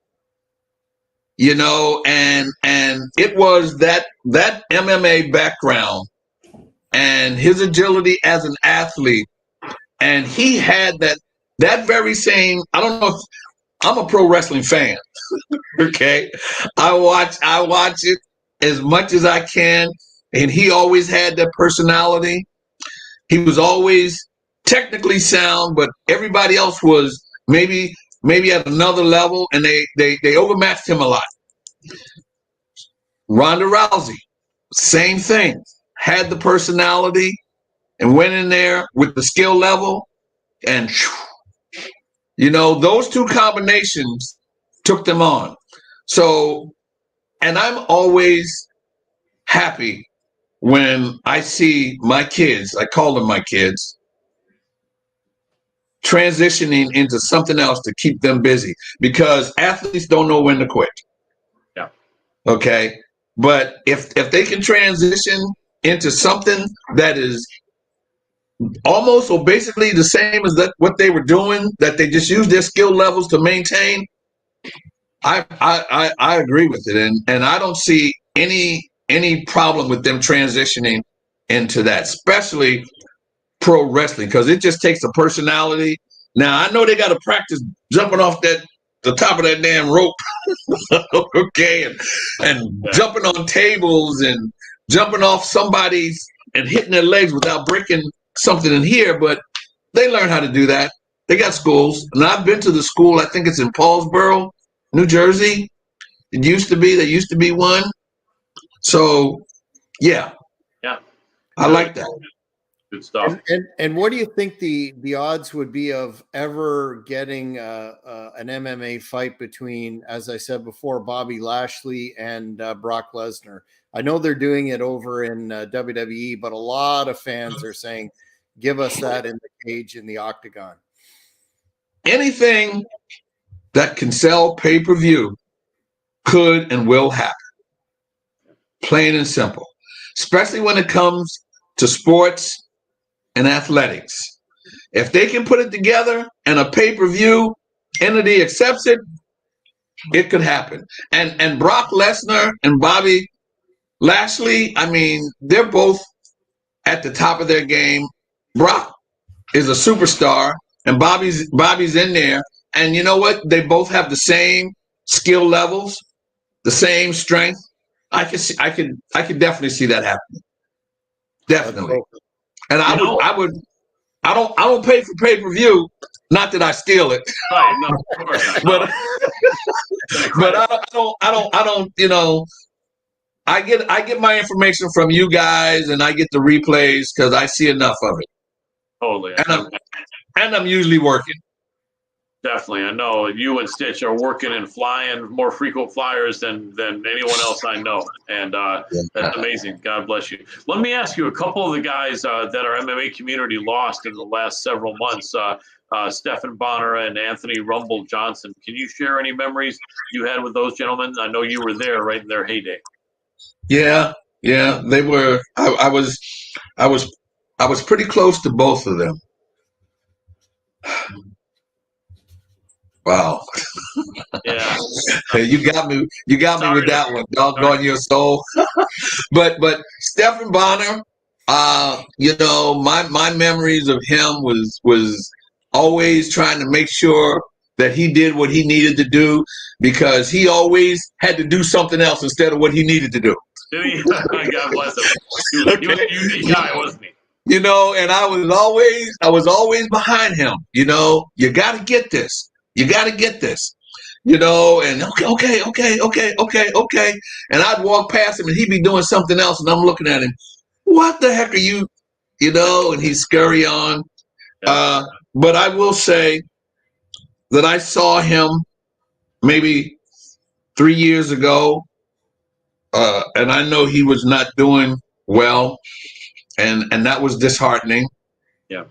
You know, and it was that MMA background and his agility as an athlete, and he had that very same. I don't know if I'm a pro wrestling fan. Okay, I watch it as much as I can, and he always had that personality. He was always technically sound, but everybody else was maybe at another level, and they overmatched him a lot. Ronda Rousey, same thing, had the personality and went in there with the skill level, and you know, those two combinations took them on. So, and I'm always happy when I see my kids, I call them my kids, transitioning into something else to keep them busy, because athletes don't know when to quit.
Yeah.
Okay. But if they can transition into something that is almost or basically the same as what they were doing, that they just use their skill levels to maintain, I agree with it, and I don't see any problem with them transitioning into that, especially pro wrestling, because it just takes a personality. Now I know they got to practice jumping off the top of that damn rope, okay, and jumping on tables and jumping off somebody's and hitting their legs without breaking something in here, but they learn how to do that. They got schools, and I've been to the school. I think it's in Paulsboro, New Jersey. There used to be one. So, yeah, I like that.
Good stuff.
And what do you think the odds would be of ever getting an MMA fight between, as I said before, Bobby Lashley and Brock Lesnar? I know they're doing it over in WWE, but a lot of fans are saying, give us that in the cage, in the octagon.
Anything that can sell pay-per-view could and will happen. Plain and simple. Especially when it comes to sports and athletics. If they can put it together and a pay-per-view entity accepts it, it could happen. And Brock Lesnar and Bobby Lashley, I mean, they're both at the top of their game. Brock is a superstar, and Bobby's in there. And you know what? They both have the same skill levels, the same strength. I could definitely see that happening. Definitely. And I don't pay for pay-per-view. Not that I steal it.
Right, no, of course not.
but I don't, you know, I get my information from you guys, and I get the replays because I see enough of it.
Totally.
And I'm usually working.
Definitely. I know you and Stitch are working and flying, more frequent flyers than anyone else I know. And that's amazing. God bless you. Let me ask you, a couple of the guys that our MMA community lost in the last several months, Stephan Bonner and Anthony Rumble Johnson. Can you share any memories you had with those gentlemen? I know you were there right in their heyday. Yeah,
they were. I was pretty close to both of them. Wow.
Yeah.
You got me with that one. Doggone your soul. But Stephan Bonner, you know, my memories of him was always trying to make sure that he did what he needed to do, because he always had to do something else instead of what he needed to do.
Did he? God bless him. He was a unique guy, wasn't he?
You know, and I was always behind him. You know, you got to get this. You got to get this, you know, and okay. And I'd walk past him and he'd be doing something else. And I'm looking at him. What the heck are you? and he'd scurry on. But I will say that I saw him maybe 3 years ago, and I know he was not doing well, and that was disheartening.
Yeah.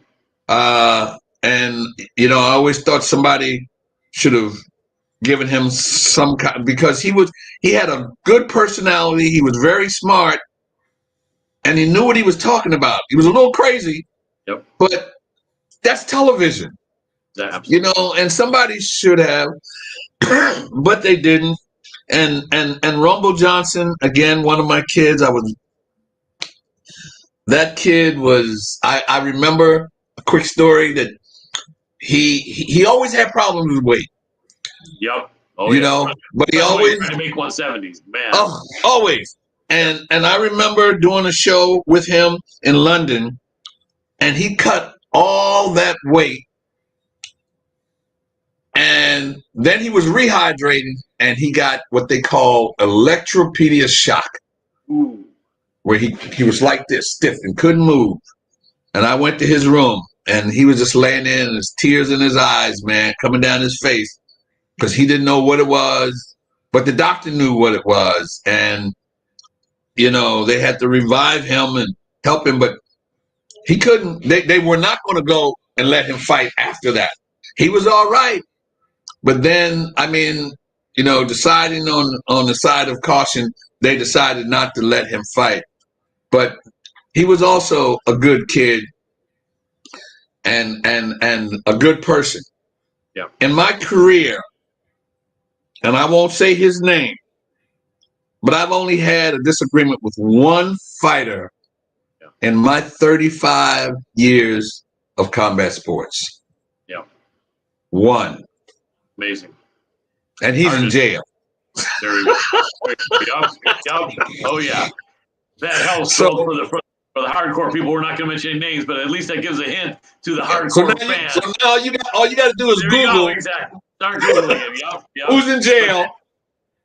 And I always thought somebody should have given him some kind, because he had a good personality. He was very smart, and he knew what he was talking about. He was a little crazy, but that's television, and somebody should have, but they didn't. And Rumble Johnson, again, one of my kids. That kid was. I remember a quick story that he always had problems with weight.
Yep. Oh,
but he always
trying to make 170s, man.
Oh, always. And I remember doing a show with him in London, and he cut all that weight, and then he was rehydrating, and he got what they call electropedia shock.
Ooh.
Where he was like this, stiff, and couldn't move. And I went to his room, and he was just laying there, and there's tears in his eyes, man, coming down his face, because he didn't know what it was, but the doctor knew what it was. And, they had to revive him and help him, but he couldn't. They were not going to go and let him fight after that. He was all right. But then, deciding on the side of caution, they decided not to let him fight. But he was also a good kid and a good person.
Yeah.
In my career, and I won't say his name, but I've only had a disagreement with one fighter in my 35 years of combat sports.
Yeah.
One.
Amazing.
And he's in jail.
There you go. Yup. Oh, yeah. That helps for the hardcore people. We're not going to mention any names, but at least that gives a hint to the hardcore fans.
So now all you got to do is
there
Google.
You go, exactly. Start Googling him. Yep.
Who's in jail?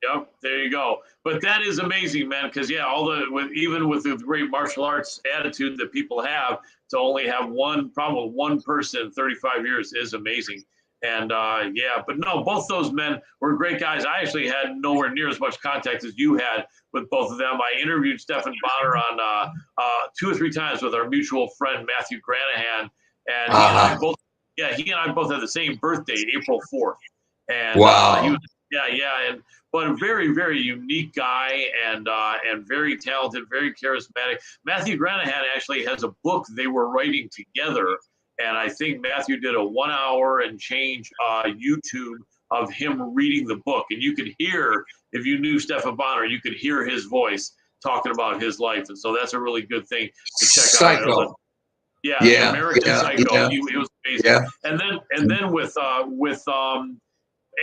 Yep. There you go. But that is amazing, man. Because even with the great martial arts attitude that people have, to only have one person in 35 years is amazing. And but no, both those men were great guys. I actually had nowhere near as much contact as you had with both of them. I interviewed Stephan Bonner on 2 or 3 times with our mutual friend Matthew Granahan, and he and I both had the same birthday, April 4th. And
wow.
But a very, very unique guy and very talented, very charismatic. Matthew Granahan actually has a book they were writing together. And I think Matthew did a 1 hour and change YouTube of him reading the book. And you could hear, if you knew Stephan Bonner, you could hear his voice talking about his life. And so that's a really good thing to check out. American Psycho. It was amazing. Yeah. And then with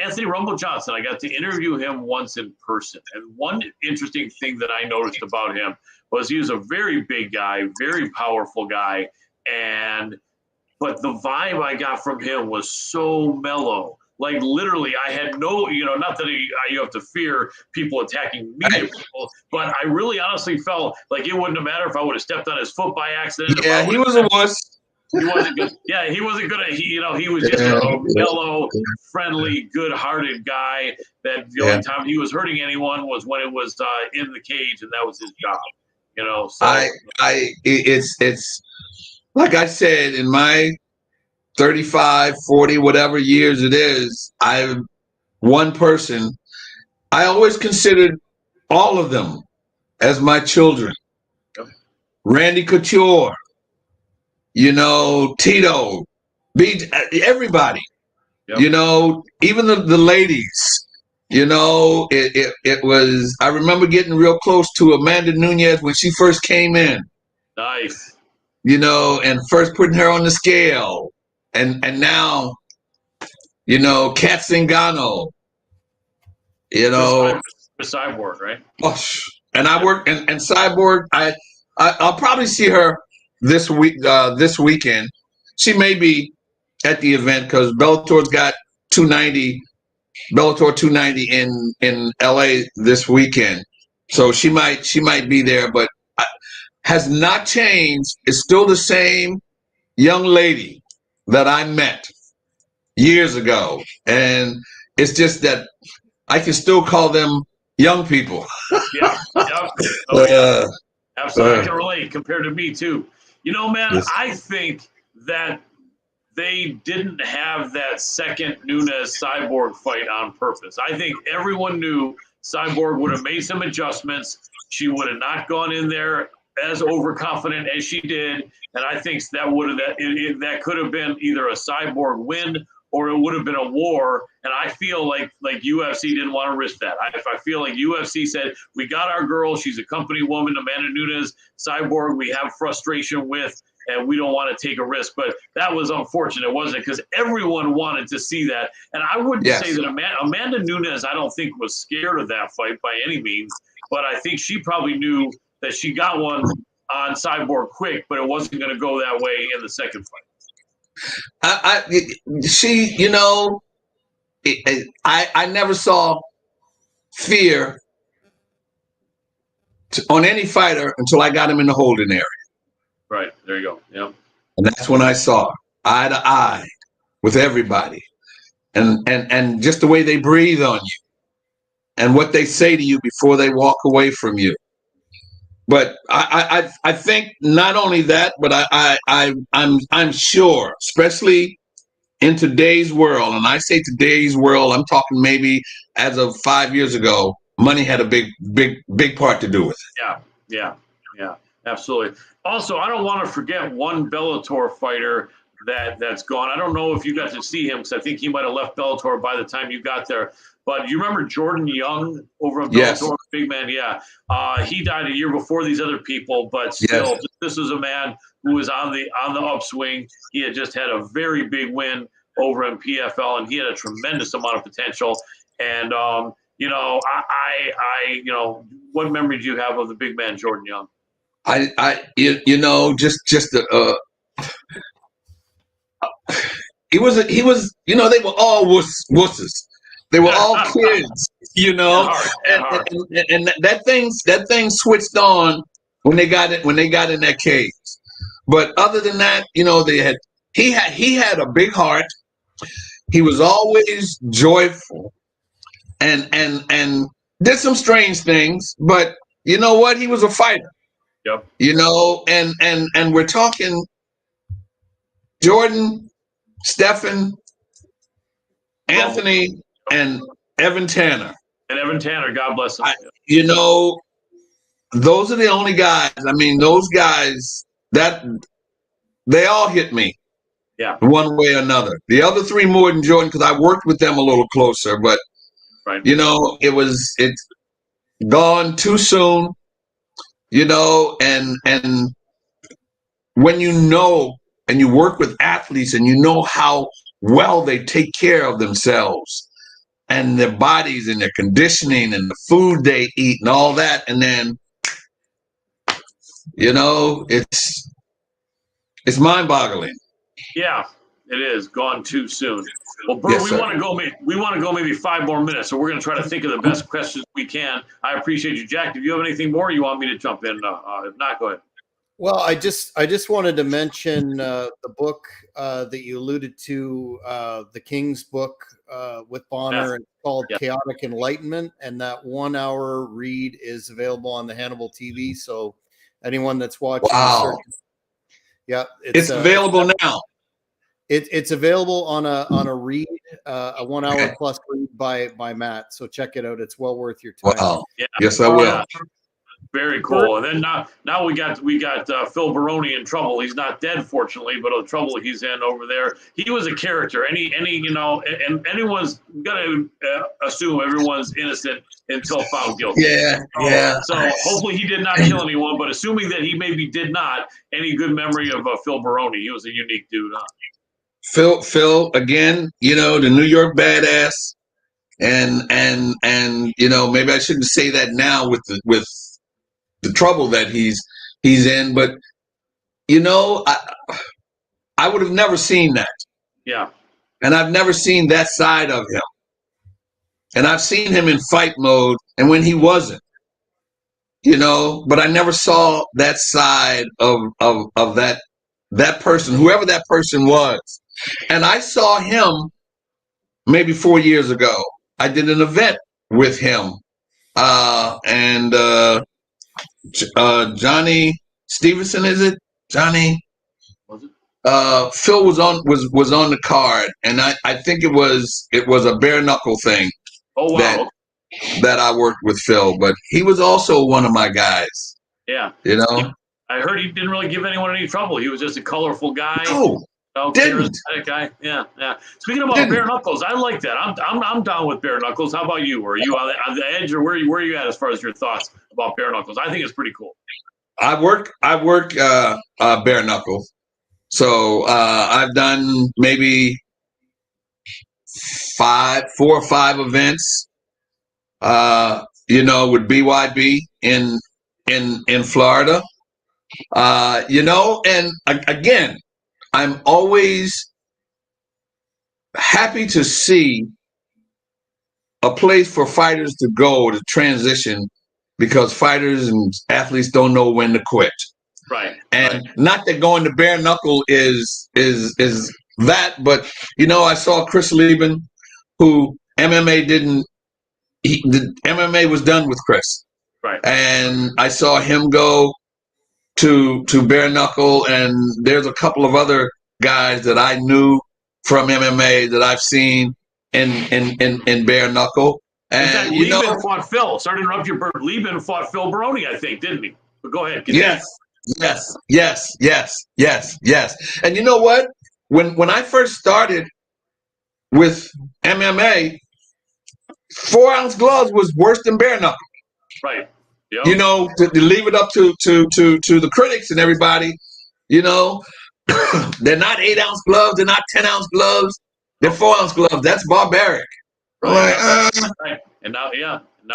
Anthony Rumble Johnson, I got to interview him once in person. And one interesting thing that I noticed about him was he was a very big guy, very powerful guy. But the vibe I got from him was so mellow. Like literally, I had no, not that you have to fear people attacking media people, but I really honestly felt like it wouldn't have mattered if I would have stepped on his foot by accident.
Yeah, he was a wuss.
He wasn't good. Yeah, he wasn't good at, he was just a mellow, friendly, good-hearted guy that the only time he was hurting anyone was when it was in the cage, and that was his job. So
it's like I said, in my 35, 40, whatever years it is, I'm one person. I always considered all of them as my children.
Yep.
Randy Couture, Tito, everybody,
yep.
Even the ladies, it was, I remember getting real close to Amanda Nunes when she first came in.
Nice.
And first putting her on the scale, and now, Kat Zingano,
Cyborg, right?
And I work and Cyborg. I'll probably see her this weekend. She may be at the event because Bellator's got Bellator 290 in LA this weekend, so she might be there, but. has not changed. It's still the same young lady that I met years ago. And it's just that I can still call them young people.
Yeah. Yep. Oh, yeah.
Uh,
Absolutely. I can relate compared to me, too. You know, man,
yes.
I think that they didn't have that second Nunes Cyborg fight on purpose. I think everyone knew Cyborg would have made some adjustments. She would have not gone in there as overconfident as she did, and I think that could have been either a Cyborg win or it would have been a war. And I feel like UFC didn't want to risk that. I feel like UFC said, we got our girl. She's a company woman, Amanda Nunes, Cyborg. We have frustration with, and we don't want to take a risk. But that was unfortunate, wasn't it? Because everyone wanted to see that. And I wouldn't say that Amanda Nunes, I don't think, was scared of that fight by any means. But I think she probably knew that she got one on Cyborg quick, but it wasn't going to go that way in the second fight.
I never saw fear on any fighter until I got him in the holding area.
Right. There you go. Yep.
And that's when I saw eye to eye with everybody. And just the way they breathe on you and what they say to you before they walk away from you. But I think not only that, but I'm sure, especially in today's world, and I say today's world, I'm talking maybe as of 5 years ago, money had a big part to do with it.
Yeah, absolutely. Also, I don't want to forget one Bellator fighter that's gone. I don't know if you got to see him because I think he might have left Bellator by the time you got there. But you remember Jordan Young over in Bellator?
Yes.
Big man, yeah. He died a year before these other people, but still, yes. This was a man who was on the upswing. He had just had a very big win over in PFL, and he had a tremendous amount of potential. And what memory do you have of the big man Jordan Young?
He was, they were all wusses. They were all kids, and that thing switched on when they got in that cage. But other than that, he had a big heart. He was always joyful, and did some strange things. But you know what? He was a fighter.
Yep.
And we're talking Jordan, Stephen, Anthony, and Evan Tanner.
And Evan Tanner, God bless him.
Those are the only guys. I mean, those guys that they all hit me.
Yeah.
One way or another. The other three more than Jordan because I worked with them a little closer, but
right.
It's gone too soon. And when and you work with athletes and you know how well they take care of themselves and their bodies and their conditioning and the food they eat and all that. And then, it's mind-boggling.
Yeah, it is gone too soon. Well, Burt,
yes,
we want to go maybe 5 more minutes, so we're going to try to think of the best questions we can. I appreciate you, Jack. If you have anything more, you want me to jump in? If not, go ahead.
Well, I just wanted to mention the book that you alluded to, the King's book with Bonner, and called Chaotic Enlightenment, and that 1 hour read is available on the Hannibal TV. So anyone that's watching,
it's available now.
It's available on a read, a 1 hour plus read by Matt. So check it out. It's well worth your time.
Wow. Yeah. Yes, I will.
Very cool. And then now we got Phil Baroni in trouble. He's not dead, fortunately, but the trouble he's in over there. He was a character. And anyone's gonna assume everyone's innocent until found guilty.
Yeah.
So hopefully he did not kill anyone. But assuming that he maybe did not, any good memory of Phil Baroni? He was a unique dude. Huh?
Phil again. The New York badass. And maybe I shouldn't say that now with the trouble that he's in, but I would have never seen that.
Yeah.
And I've never seen that side of him. And I've seen him in fight mode and when he wasn't. but I never saw that side of that person, whoever that person was. And I saw him maybe 4 years ago. I did an event with him, and Johnny Stevenson, is it Johnny?
Was it?
Phil was on the card, and I think it was a bare knuckle thing.
Oh wow!
That I worked with Phil, but he was also one of my guys.
Yeah, I heard he didn't really give anyone any trouble. He was just a colorful guy. Charismatic guy. Yeah. Speaking about bare knuckles, I like that. I'm down with bare knuckles. How about you? Are you on the edge, or where are you at as far as your thoughts about bare knuckles? I think it's pretty cool.
I work bare knuckle, so I've done maybe 4 or 5 events. With BYB in Florida. And again, I'm always happy to see a place for fighters to go to transition, because fighters and athletes don't know when to quit.
Right.
And not that going to bare knuckle is that, but I saw Chris Lieben, who MMA MMA was done with Chris.
Right.
And I saw him go to bare knuckle, and there's a couple of other guys that I knew from MMA that I've seen in bare knuckle. And
Lieben fought Phil. Sorry to interrupt you, Burt. Lieben fought Phil Baroni, I think, didn't he? But go ahead.
Yes. And you know what? When I first started with MMA, 4-ounce gloves was worse than bare knuckle.
Right. Yep.
To leave it up to the critics and everybody, they're not 8-ounce gloves, they're not 10-ounce gloves, they're 4-ounce gloves. That's barbaric.
Right. Right. And now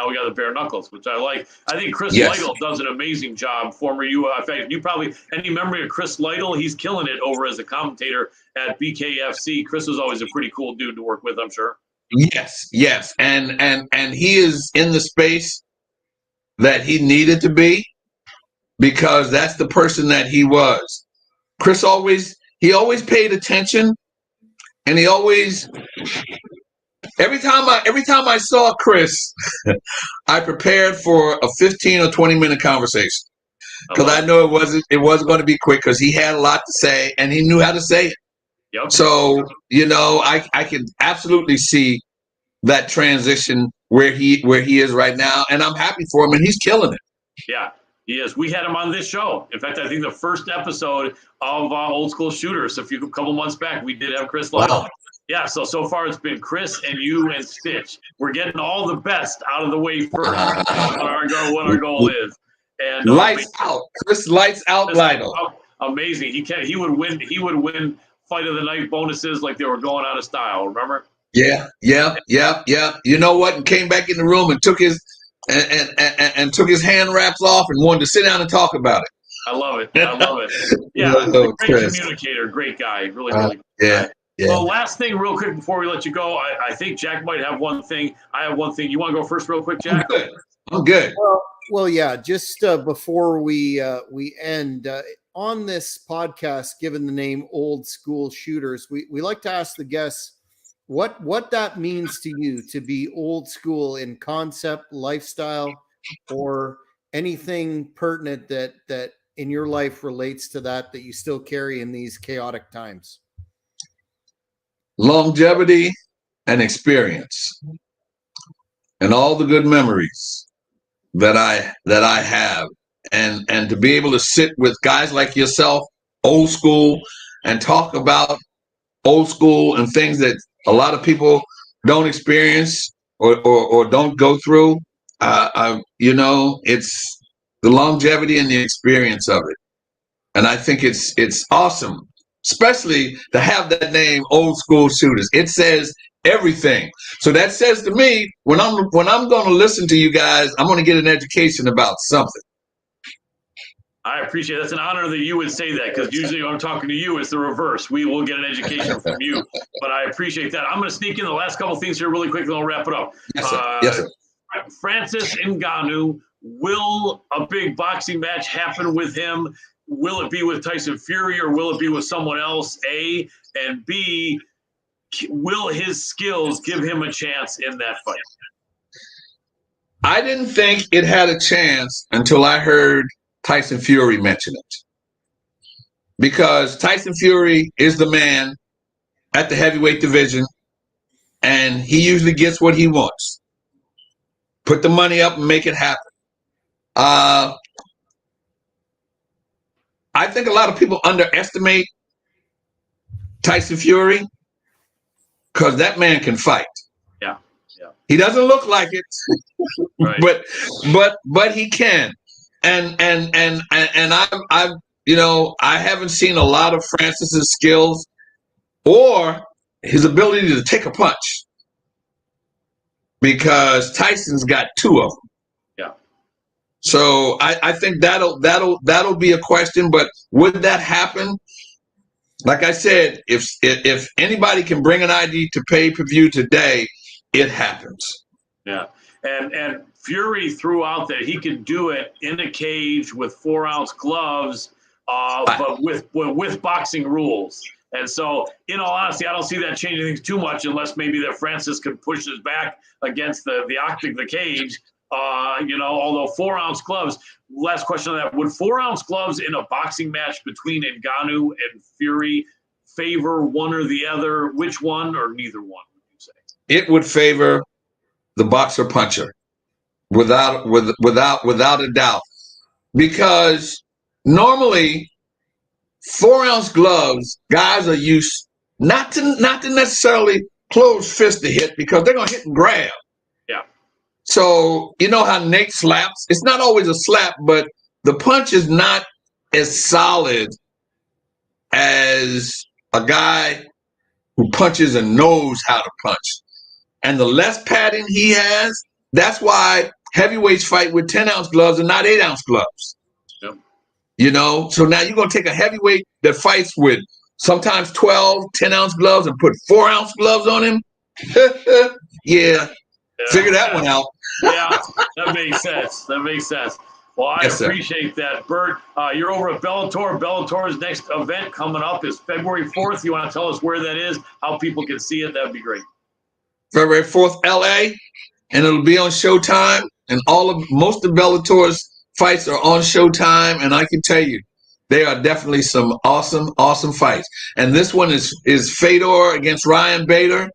we got the bare knuckles, which I like. I think Chris Lytle does an amazing job. Former UFC. You probably any memory of Chris Lytle? He's killing it over as a commentator at BKFC. Chris was always a pretty cool dude to work with, I'm sure.
Yes. And he is in the space that he needed to be, because that's the person that he was. Chris always paid attention, and he always every time I saw Chris, I prepared for a 15 or 20-minute conversation, because I know it wasn't going to be quick, because he had a lot to say and he knew how to say it.
Yep.
So I can absolutely see that transition where he is right now, and I'm happy for him, and he's killing it.
Yeah, he is. We had him on this show. In fact, I think the first episode of Old School Shooters, a couple months back, we did have Chris Lytle. Wow. Yeah, so far it's been Chris and you and Stitch. We're getting all the best out of the way first. what our goal is. And
lights out. Chris lights out Lytle.
Amazing. He would win fight of the night bonuses like they were going out of style. Remember?
Yeah. You know what? And came back in the room and took his and took his hand wraps off and wanted to sit down and talk about it.
I love it. Yeah, great communicator, great guy, really good guy. Yeah. Well, last thing, real quick, before we let you go, I think Jack might have one thing. I have one thing. You want to go first, real quick, Jack?
I'm good.
Well, yeah. Just before we end on this podcast, given the name Old School Shooters, we like to ask the guests what that means to you to be old school in concept, lifestyle, or anything pertinent that in your life relates to that you still carry in these chaotic times.
Longevity and experience, and all the good memories that I have, and to be able to sit with guys like yourself, old school, and talk about old school and things that a lot of people don't experience or don't go through. It's the longevity and the experience of it, and I think it's awesome, especially to have that name, Old School Shooters. It says everything. So that says to me, when I'm going to listen to you guys, I'm going to get an education about something.
I appreciate it. That's an honor that you would say that, because usually when I'm talking to you, it's the reverse. We will get an education from you, but I appreciate that. I'm going to sneak in the last couple of things here really quick, and I'll wrap it up.
Yes, sir. Yes, sir.
Francis Ngannou will a big boxing match happen with him? Will it be with Tyson Fury or will it be with someone else? A, and B, will his skills give him a chance in that fight?
I didn't think it had a chance until I heard Tyson Fury mention it. Because Tyson Fury is the man at the heavyweight division, and he usually gets what he wants. Put the money up and make it happen. I think a lot of people underestimate Tyson Fury because that man can fight.
Yeah.
He doesn't look like it,
Right.
but he can. And I've I haven't seen a lot of Francis's skills or his ability to take a punch because Tyson's got two of them.
Yeah.
So I think that'll be a question. But would that happen? Like I said, if anybody can bring an ID to pay-per-view today, it happens.
Yeah. And Fury threw out that he could do it in a cage with 4-ounce gloves, but with boxing rules. And so, in all honesty, I don't see that changing things too much unless maybe that Francis can push his back against the cage. Although 4-ounce gloves. Last question on that: would 4-ounce gloves in a boxing match between Ngannou and Fury favor one or the other? Which one, or neither one? Would you say
it would favor the boxer puncher, without a doubt, because normally 4-ounce gloves, guys are used not to necessarily close fist to hit because they're gonna hit and grab.
Yeah.
So you know how Nate slaps? It's not always a slap, but the punch is not as solid as a guy who punches and knows how to punch. And the less padding he has, that's why heavyweights fight with 10-ounce gloves and not 8-ounce gloves.
Yep.
So now you're going to take a heavyweight that fights with sometimes 12, 10-ounce gloves and put 4-ounce gloves on him? Yeah. Figure that one out.
Yeah, that makes sense. Well, I appreciate that. Burt, you're over at Bellator. Bellator's next event coming up is February 4th. You want to tell us where that is, how people can see it? That would be great.
February 4th, LA, and it'll be on Showtime. And most of Bellator's fights are on Showtime, and I can tell you, they are definitely some awesome, awesome fights. And this one is Fedor against Ryan Bader.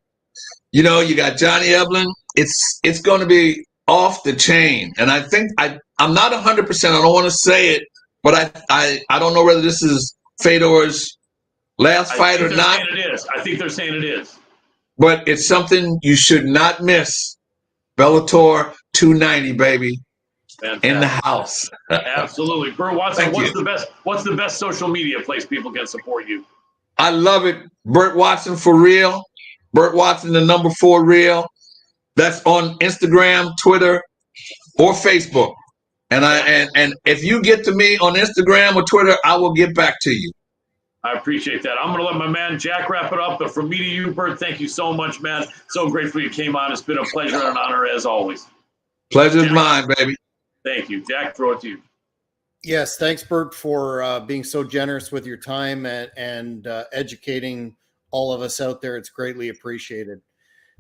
You got Johnny Eblen. It's going to be off the chain. And I think I'm not 100%. I don't want to say it, but I don't know whether this is Fedor's last fight or not.
I think they're saying it is.
But it's something you should not miss. Bellator 290, baby. Fantastic. In the house.
Absolutely. Burt Watson, what's the best social media place people can support you?
I love it. Burt Watson for real. Burt Watson, the number 4 real. That's on Instagram, Twitter, or Facebook. And if you get to me on Instagram or Twitter, I will get back to you.
I appreciate that. I'm going to let my man Jack wrap it up. But from me to you, Burt, thank you so much, man. So grateful you came on. It's been a pleasure and an honor as always.
Pleasure's mine, baby.
Thank you. Jack, throw it to you.
Yes, thanks, Burt, for being so generous with your time and educating all of us out there. It's greatly appreciated.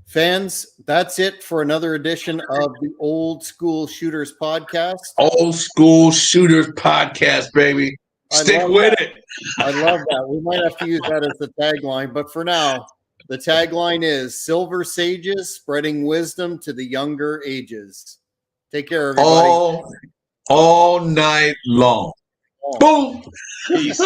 Fans, that's it for another edition of the Old School Shooters podcast.
Old School Shooters podcast, baby. Stick with it.
I love that. We might have to use that as the tagline, but for now, the tagline is Silver Sages spreading wisdom to the younger ages. Take care, everybody.
All night long. Boom.
Peace.